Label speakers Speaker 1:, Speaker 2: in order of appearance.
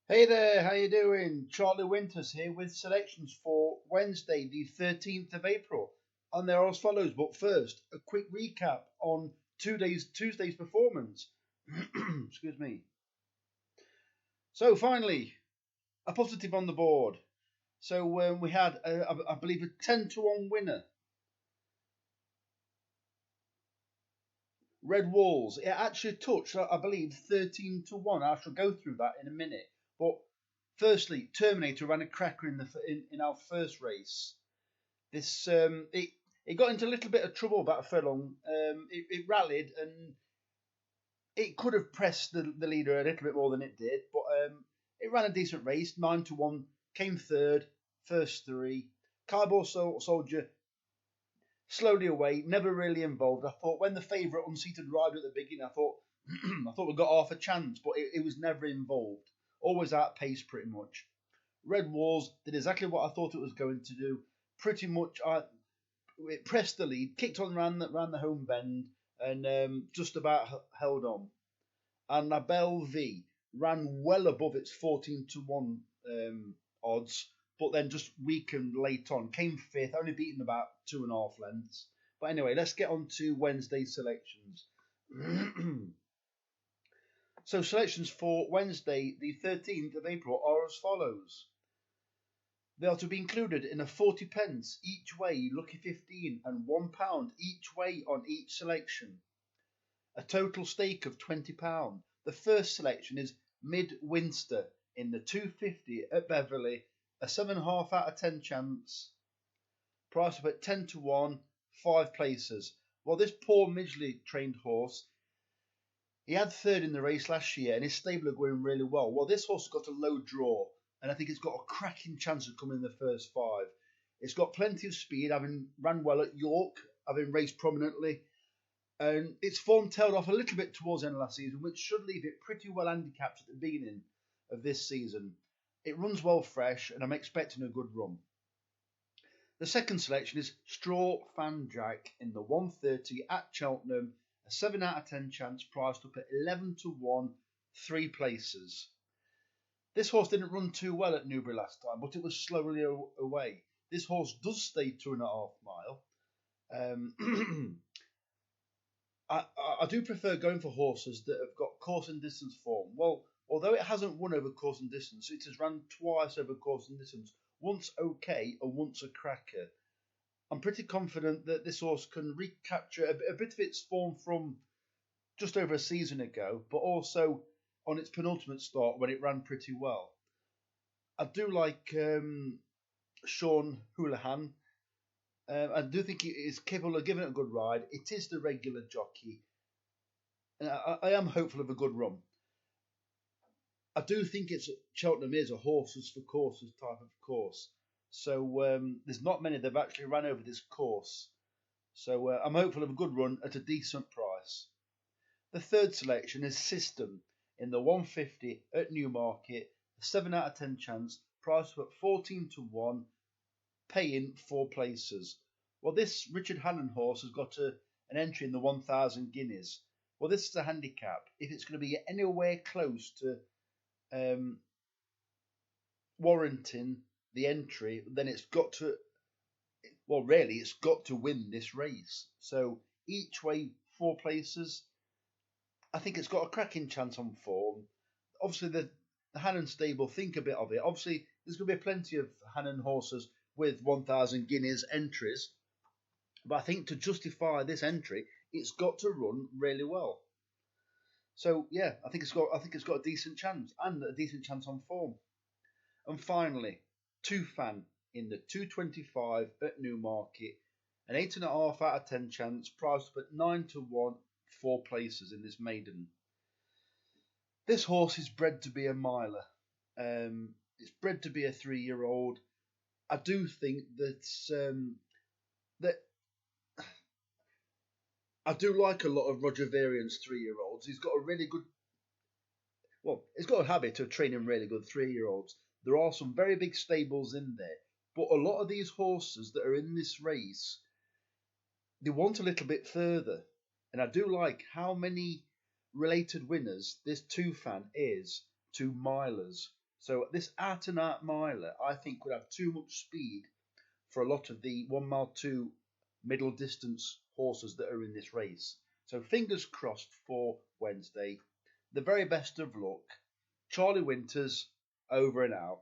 Speaker 1: Hey there, how you doing? Charlie Winters here with selections for Wednesday, the 13th of April. And they're as follows, but first, a quick recap on Tuesday's performance. Excuse me. So finally, a positive on the board. So we had, I believe, a 10-1 winner. Red Walls. It actually touched, I believe, 13-1. I shall go through that in a minute. But firstly, Terminator ran a cracker in our first race. This it got into a little bit of trouble about a furlong. It rallied and it could have pressed the leader a little bit more than it did, but it ran a decent race. 9-1, came third, first three. Cardboard Soldier slowly away, never really involved. I thought when the favourite unseated rider at the beginning, I thought I thought we got half a chance, but it was never involved. Always outpaced pretty much. Red Walls did exactly what I thought it was going to do. Pretty much, it pressed the lead, kicked on round the home bend, and just about held on. And Nabel V ran well above its 14-1 odds, but then just weakened late on. Came fifth, only beaten about 2.5 lengths. But anyway, let's get on to Wednesday's selections. So selections for Wednesday, the 13th of April, are as follows. They are to be included in a 40 pence each way, lucky 15, and £1 each way on each selection. A total stake of £20. The first selection is Midwinster in the 250 at Beverley, a 7.5 out of 10 chance, price up at 10-1, 5 places. Well, this poor Midgley trained horse, he had third in the race last year and his stable are going really well. Well, this horse has got a low draw and I think it's got a cracking chance of coming in the first 5. It's got plenty of speed, having ran well at York, having raced prominently, and its form tailed off a little bit towards the end of last season, which should leave it pretty well handicapped at the beginning of this season. It runs well fresh, and I'm expecting a good run. The second selection is Straw Fan Jack in the 130 at Cheltenham, a 7 out of 10 chance, priced up at 11-1, 3 places. This horse didn't run too well at Newbury last time, but it was slowly away. This horse does stay 2.5 mile. I do prefer going for horses that have got course and distance form. Well, although it hasn't won over course and distance, it has run twice over course and distance. Once okay and once a cracker. I'm pretty confident that this horse can recapture a bit of its form from just over a season ago, but also on its penultimate start when it ran pretty well. I do like Sean Houlihan. I do think he is capable of giving it a good ride. It is the regular jockey. And I am hopeful of a good run. I do think Cheltenham is a horses for courses type of course. So there's not many that have actually ran over this course. So I'm hopeful of a good run at a decent price. The third selection is System in the 150 at Newmarket, a 7 out of 10 chance, priced at 14-1, paying 4 places. Well, this Richard Hannon horse has got an entry in the 1,000 guineas. Well, this is a handicap. If it's going to be anywhere close to warranting the entry, then it's got to, well, really, it's got to win this race. So each way 4 places. I think it's got a cracking chance on form. Obviously, the Hannon stable think a bit of it. Obviously, there's going to be plenty of Hannon horses with 1,000 guineas entries. But I think to justify this entry, it's got to run really well. So yeah, I think it's got a decent chance and a decent chance on form. And finally, Two Fan in the 225 at Newmarket, an 8.5 out of 10 chance, priced up at 9-1, 4 places in this maiden. This horse is bred to be a miler. It's bred to be a 3-year-old. I do think that I do like a lot of Roger Varian's 3-year-olds. He's got a really good, he's got a habit of training really good 3-year-olds. There are some very big stables in there, but a lot of these horses that are in this race, they want a little bit further. And I do like how many related winners this Two Fan is to milers. So this out and out miler, I think, would have too much speed for a lot of the 1 mile 2 middle distance horses that are in this race. So fingers crossed for Wednesday. The very best of luck. Charlie Winters, over and out.